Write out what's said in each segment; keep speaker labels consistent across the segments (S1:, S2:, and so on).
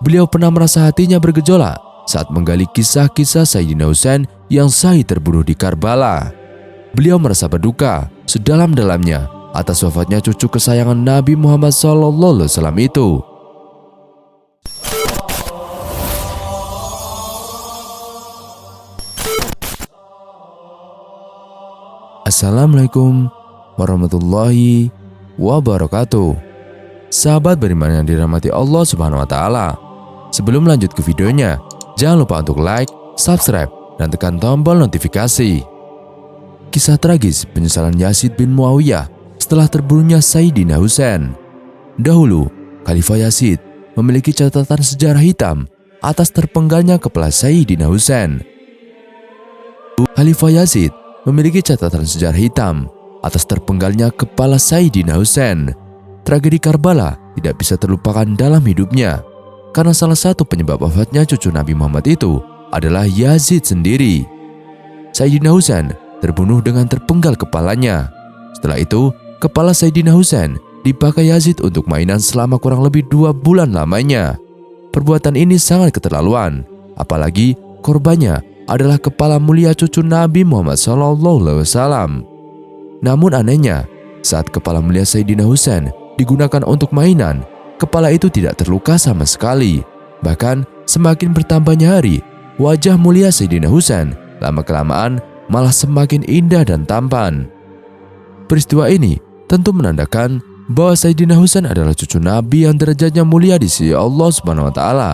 S1: Beliau pernah merasa hatinya bergejolak saat menggali kisah-kisah Sayyidina Husain yang syahid terbunuh di Karbala. Beliau merasa berduka sedalam-dalamnya atas wafatnya cucu kesayangan Nabi Muhammad SAW itu. Assalamualaikum warahmatullahi wabarakatuh. Sahabat beriman yang dirahmati Allah Subhanahu wa Ta'ala, sebelum lanjut ke videonya, jangan lupa untuk like, subscribe, dan tekan tombol notifikasi. Kisah tragis penyesalan Yazid bin Muawiyah setelah terbunuhnya Sayyidina Husain. Dahulu, Khalifah Yazid memiliki catatan sejarah hitam atas terpenggalnya kepala Sayyidina Husain. Khalifah Yazid memiliki catatan sejarah hitam atas terpenggalnya kepala Sayyidina Husain. Tragedi Karbala tidak bisa terlupakan dalam hidupnya, karena salah satu penyebab wafatnya cucu Nabi Muhammad itu adalah Yazid sendiri. Sayyidina Husain terbunuh dengan terpenggal kepalanya. Setelah itu, kepala Sayyidina Husain dipakai Yazid untuk mainan selama kurang lebih 2 bulan lamanya. Perbuatan ini sangat keterlaluan, apalagi korbannya adalah kepala mulia cucu Nabi Muhammad SAW. Namun anehnya, saat kepala mulia Sayyidina Husain digunakan untuk mainan, kepala itu tidak terluka sama sekali. Bahkan semakin bertambahnya hari, wajah mulia Sayyidina Husain lama-kelamaan malah semakin indah dan tampan. Peristiwa ini tentu menandakan bahwa Sayyidina Husain adalah cucu Nabi yang derajatnya mulia di sisi Allah Subhanahu wa Ta'ala.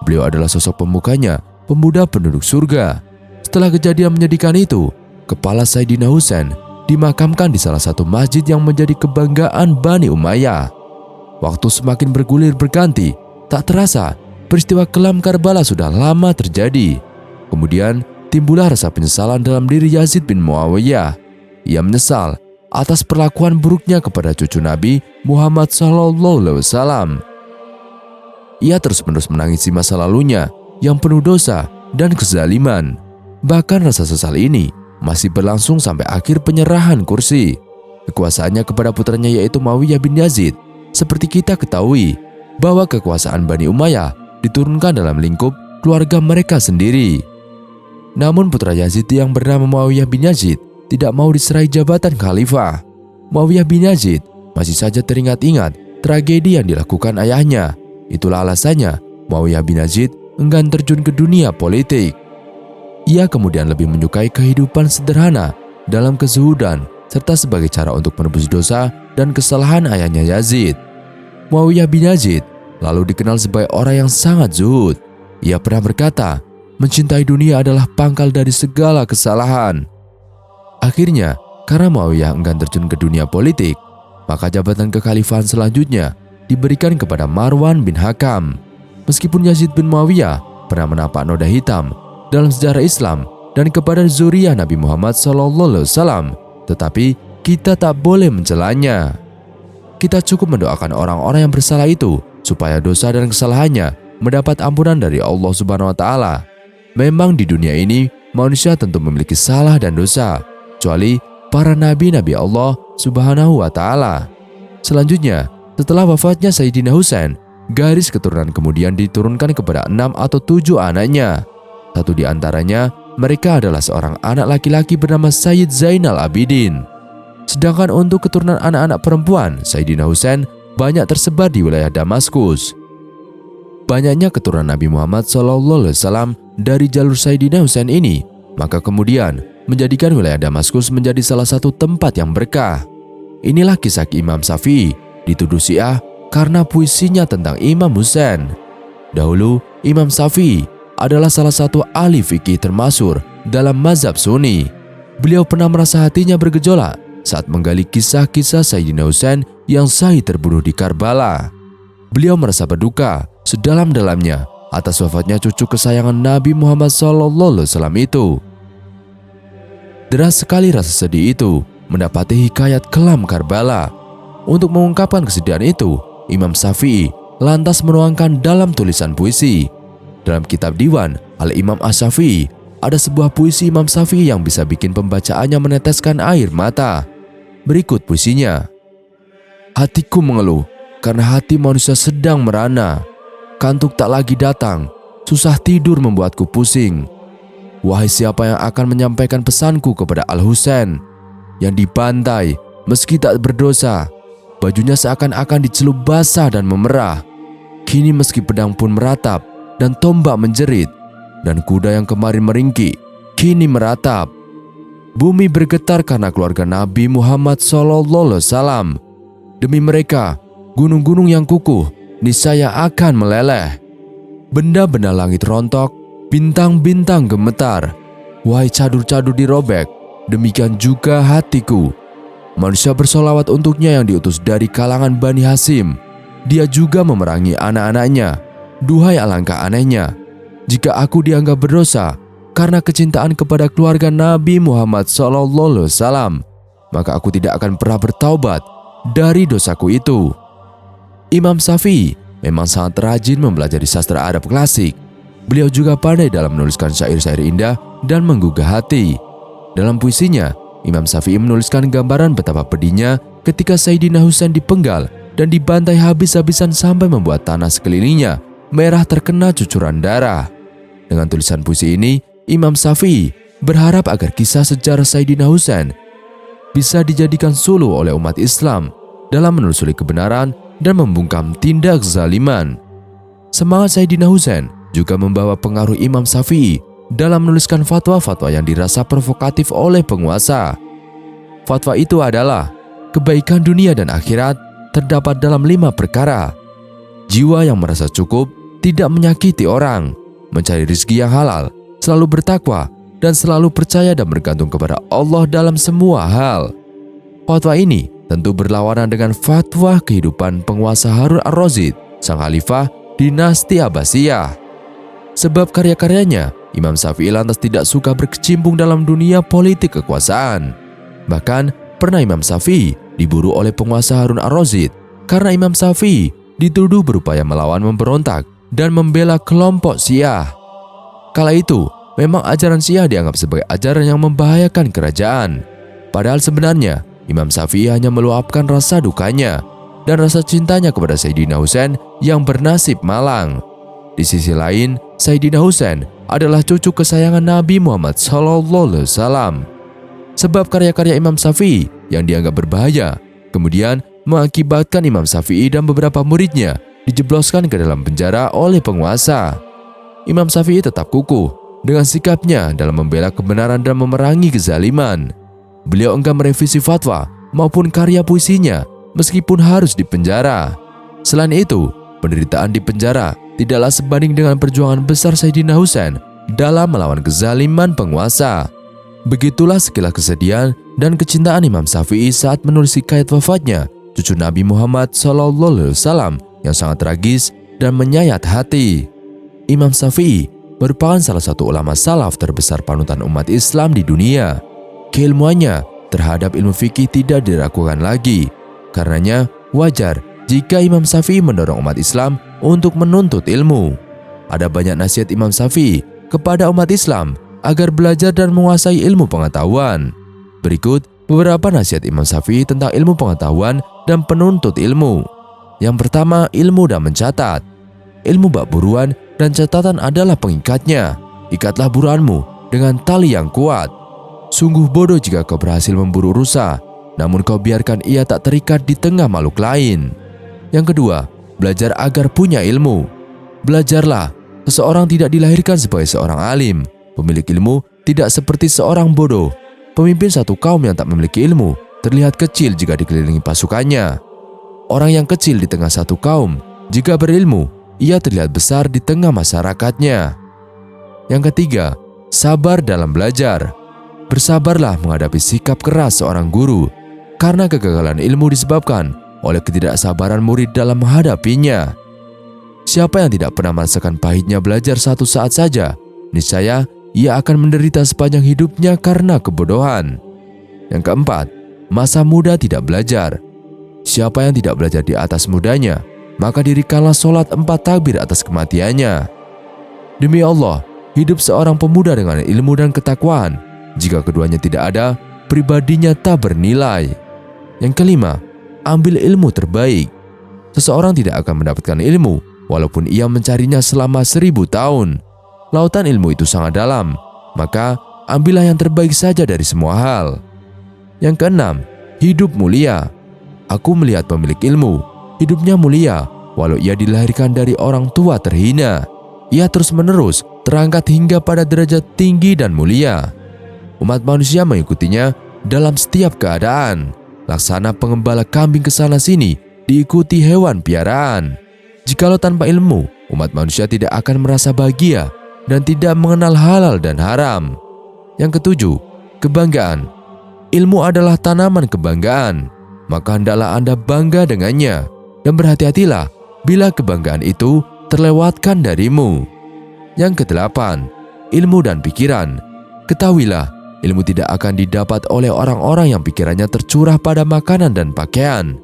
S1: Beliau adalah sosok pembukanya, pemuda penduduk surga. Setelah kejadian menyedihkan itu, kepala Sayyidina Husain dimakamkan di salah satu masjid yang menjadi kebanggaan Bani Umayyah. Waktu semakin bergulir berganti, tak terasa peristiwa kelam Karbala sudah lama terjadi. Kemudian timbullah rasa penyesalan dalam diri Yazid bin Muawiyah. Ia menyesal atas perlakuan buruknya kepada cucu Nabi Muhammad SAW. Ia terus-menerus menangisi masa lalunya yang penuh dosa dan kezaliman. Bahkan rasa sesal ini masih berlangsung sampai akhir penyerahan kursi kekuasaannya kepada putranya, yaitu Muawiyah bin Yazid. Seperti kita ketahui bahwa kekuasaan Bani Umayyah diturunkan dalam lingkup keluarga mereka sendiri. Namun putra Yazid yang bernama Muawiyah bin Yazid tidak mau diserai jabatan khalifah. Muawiyah bin Yazid masih saja teringat-ingat tragedi yang dilakukan ayahnya. Itulah alasannya Muawiyah bin Yazid enggan terjun ke dunia politik. Ia kemudian lebih menyukai kehidupan sederhana dalam kezuhudan serta sebagai cara untuk menebus dosa dan kesalahan ayahnya Yazid. Muawiyah bin Yazid lalu dikenal sebagai orang yang sangat zuhud. Ia pernah berkata, mencintai dunia adalah pangkal dari segala kesalahan. Akhirnya, karena Muawiyah enggan terjun ke dunia politik, maka jabatan kekhalifahan selanjutnya diberikan kepada Marwan bin Hakam. Meskipun Yazid bin Muawiyah pernah menapak noda hitam dalam sejarah Islam dan kepada zuriyah Nabi Muhammad SAW, tetapi kita tak boleh mencelanya. Kita cukup mendoakan orang-orang yang bersalah itu supaya dosa dan kesalahannya mendapat ampunan dari Allah Subhanahu wa Ta'ala. Memang di dunia ini manusia tentu memiliki salah dan dosa, kecuali para nabi-nabi Allah Subhanahu wa Ta'ala. Selanjutnya, setelah wafatnya Sayyidina Husain, garis keturunan kemudian diturunkan kepada 6 atau 7 anaknya. Satu di antaranya, mereka adalah seorang anak laki-laki bernama Sayyid Zainal Abidin. Sedangkan untuk keturunan anak-anak perempuan, Sayyidina Husain banyak tersebar di wilayah Damaskus. Banyaknya keturunan Nabi Muhammad SAW dari jalur Sayyidina Husain ini, maka kemudian menjadikan wilayah Damaskus menjadi salah satu tempat yang berkah. Inilah kisah Imam Syafi'i dituduh Syiah karena puisinya tentang Imam Husain. Dahulu, Imam Syafi'i adalah salah satu ahli fikih termasyhur dalam mazhab Sunni. Beliau pernah merasa hatinya bergejolak saat menggali kisah-kisah Sayyidina Husain yang syahid terbunuh di Karbala. Beliau merasa berduka sedalam-dalamnya atas wafatnya cucu kesayangan Nabi Muhammad SAW itu. Deras sekali rasa sedih itu mendapati hikayat kelam Karbala. Untuk mengungkapkan kesedihan itu, Imam Syafi'i lantas menuangkan dalam tulisan puisi. Dalam kitab Diwan Al-Imam Asy-Syafi'i, ada sebuah puisi Imam Syafi'i yang bisa bikin pembacaannya meneteskan air mata. Berikut puisinya. Hatiku mengeluh karena hati manusia sedang merana. Kantuk tak lagi datang, susah tidur membuatku pusing. Wahai siapa yang akan menyampaikan pesanku kepada Al-Husain yang dibantai meski tak berdosa, bajunya seakan-akan dicelup basah dan memerah. Kini meski pedang pun meratap dan tombak menjerit, dan kuda yang kemarin meringkik kini meratap. Bumi bergetar karena keluarga Nabi Muhammad SAW. Demi mereka, gunung-gunung yang kukuh niscaya akan meleleh. Benda-benda langit rontok, bintang-bintang gemetar. Wahai cadur-cadur dirobek, demikian juga hatiku. Manusia bersolawat untuknya yang diutus dari kalangan Bani Hasim. Dia juga memerangi anak-anaknya. Duhai alangkah anehnya, jika aku dianggap berdosa karena kecintaan kepada keluarga Nabi Muhammad SAW, maka aku tidak akan pernah bertaubat dari dosaku itu. Imam Syafi'i memang sangat rajin mempelajari sastra Arab klasik. Beliau juga pandai dalam menuliskan syair-syair indah dan menggugah hati. Dalam puisinya, Imam Syafi'i menuliskan gambaran betapa pedihnya ketika Sayyidina Husain dipenggal dan dibantai habis-habisan sampai membuat tanah sekelilingnya merah terkena cucuran darah. Dengan tulisan puisi ini, Imam Syafi'i berharap agar kisah sejarah Sayyidina Husain bisa dijadikan suluh oleh umat Islam dalam menelusuri kebenaran dan membungkam tindak kezaliman. Semangat Sayyidina Husain juga membawa pengaruh Imam Syafi'i dalam menuliskan fatwa-fatwa yang dirasa provokatif oleh penguasa. Fatwa itu adalah kebaikan dunia dan akhirat terdapat dalam 5 perkara. Jiwa yang merasa cukup, tidak menyakiti orang, mencari rezeki yang halal, selalu bertakwa, dan selalu percaya dan bergantung kepada Allah dalam semua hal. Fatwa ini tentu berlawanan dengan fatwa kehidupan penguasa Harun ar-Rasyid, sang khalifah dinasti Abbasiyah. Sebab karya-karyanya, Imam Syafi'i lantas tidak suka berkecimpung dalam dunia politik kekuasaan. Bahkan pernah Imam Syafi'i diburu oleh penguasa Harun ar-Rasyid karena Imam Syafi'i dituduh berupaya melawan pemberontak dan membela kelompok Syiah. Kala itu, memang ajaran Syiah dianggap sebagai ajaran yang membahayakan kerajaan. Padahal sebenarnya, Imam Syafi'i hanya meluapkan rasa dukanya dan rasa cintanya kepada Sayyidina Husain yang bernasib malang. Di sisi lain, Sayyidina Husain adalah cucu kesayangan Nabi Muhammad SAW. Sebab karya-karya Imam Syafi'i yang dianggap berbahaya, kemudian mengakibatkan Imam Syafi'i dan beberapa muridnya dijebloskan ke dalam penjara oleh penguasa. Imam Syafi'i tetap kukuh dengan sikapnya dalam membela kebenaran dan memerangi kezaliman. Beliau enggan merevisi fatwa maupun karya puisinya meskipun harus dipenjara. Selain itu, penderitaan di penjara tidaklah sebanding dengan perjuangan besar Sayyidina Husain dalam melawan kezaliman penguasa. Begitulah sekilas kesedihan dan kecintaan Imam Syafi'i saat menulis hikayat wafatnya cucu Nabi Muhammad SAW yang sangat tragis dan menyayat hati. Imam Syafi'i merupakan salah satu ulama salaf terbesar panutan umat Islam di dunia. Keilmuannya terhadap ilmu fikih tidak diragukan lagi. Karenanya wajar jika Imam Syafi'i mendorong umat Islam untuk menuntut ilmu. Ada banyak nasihat Imam Syafi'i kepada umat Islam agar belajar dan menguasai ilmu pengetahuan. Berikut beberapa nasihat Imam Syafi'i tentang ilmu pengetahuan dan penuntut ilmu. Yang pertama, ilmu dan mencatat. Ilmu bak buruan dan catatan adalah pengikatnya. Ikatlah buruanmu dengan tali yang kuat. Sungguh bodoh jika kau berhasil memburu rusa, namun kau biarkan ia tak terikat di tengah makhluk lain. Yang kedua, belajar agar punya ilmu. Belajarlah, seseorang tidak dilahirkan sebagai seorang alim. Pemilik ilmu tidak seperti seorang bodoh. Pemimpin satu kaum yang tak memiliki ilmu terlihat kecil jika dikelilingi pasukannya. Orang yang kecil di tengah satu kaum, jika berilmu, ia terlihat besar di tengah masyarakatnya. Yang ketiga, sabar dalam belajar. Bersabarlah menghadapi sikap keras seorang guru, karena kegagalan ilmu disebabkan oleh ketidaksabaran murid dalam menghadapinya. Siapa yang tidak pernah merasakan pahitnya belajar satu saat saja, niscaya ia akan menderita sepanjang hidupnya karena kebodohan. Yang keempat, masa muda tidak belajar. Siapa yang tidak belajar di atas mudanya, maka dirikanlah sholat 4 takbir atas kematiannya. Demi Allah, hidup seorang pemuda dengan ilmu dan ketakwaan, jika keduanya tidak ada, pribadinya tak bernilai. Yang kelima, ambil ilmu terbaik. Seseorang tidak akan mendapatkan ilmu walaupun ia mencarinya selama 1000 tahun. Lautan ilmu itu sangat dalam, maka ambillah yang terbaik saja dari semua hal. Yang keenam, hidup mulia. Aku melihat pemilik ilmu, hidupnya mulia, walau ia dilahirkan dari orang tua terhina. Ia terus-menerus terangkat hingga pada derajat tinggi dan mulia. Umat manusia mengikutinya dalam setiap keadaan. Laksana pengembala kambing ke sana sini diikuti hewan piaraan. Jikalau tanpa ilmu, umat manusia tidak akan merasa bahagia dan tidak mengenal halal dan haram. Yang ketujuh, kebanggaan. Ilmu adalah tanaman kebanggaan, maka hendaklah Anda bangga dengannya, dan berhati-hatilah bila kebanggaan itu terlewatkan darimu. Yang kedelapan, ilmu dan pikiran. Ketahuilah, ilmu tidak akan didapat oleh orang-orang yang pikirannya tercurah pada makanan dan pakaian.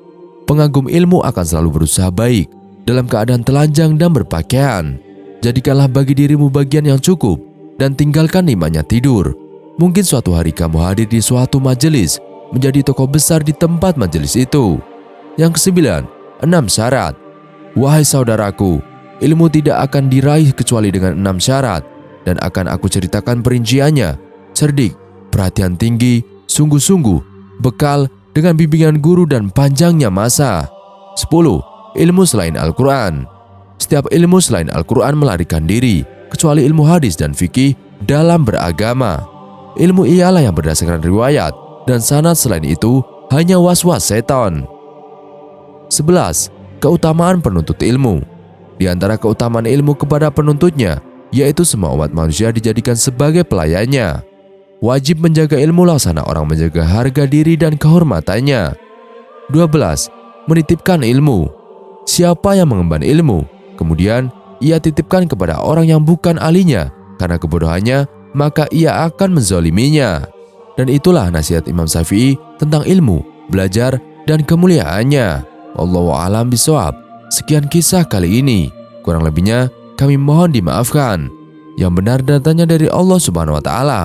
S1: Pengagum ilmu akan selalu berusaha baik dalam keadaan telanjang dan berpakaian. Jadikanlah bagi dirimu bagian yang cukup dan tinggalkan nikmatnya tidur. Mungkin suatu hari kamu hadir di suatu majelis, menjadi tokoh besar di tempat majelis itu. Yang kesembilan, 6 syarat. Wahai saudaraku, ilmu tidak akan diraih kecuali dengan 6 syarat, dan akan aku ceritakan perinciannya. Cerdik, perhatian tinggi, sungguh-sungguh, bekal dengan bimbingan guru dan panjangnya masa. 10. Ilmu selain Al-Quran. Setiap ilmu selain Al-Quran melarikan diri, kecuali ilmu hadis dan fikih dalam beragama. Ilmu ialah yang berdasarkan riwayat, dan sanad selain itu hanya was-was setan. 11. Keutamaan penuntut ilmu. Di antara keutamaan ilmu kepada penuntutnya, yaitu semua umat manusia dijadikan sebagai pelayannya. Wajib menjaga ilmu laksana orang menjaga harga diri dan kehormatannya. 12. Menitipkan ilmu. Siapa yang mengemban ilmu, kemudian ia titipkan kepada orang yang bukan ahlinya karena kebodohannya, maka ia akan menzaliminya. Dan itulah nasihat Imam Syafi'i tentang ilmu, belajar, dan kemuliaannya. Wallahu a'lam bishawab. Sekian kisah kali ini. Kurang lebihnya kami mohon dimaafkan. Yang benar datanya dari Allah Subhanahu wa Ta'ala.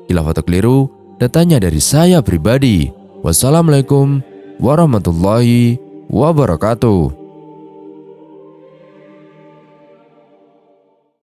S1: Khilaf atau keliru datanya dari saya pribadi. Wassalamualaikum warahmatullahi wabarakatuh.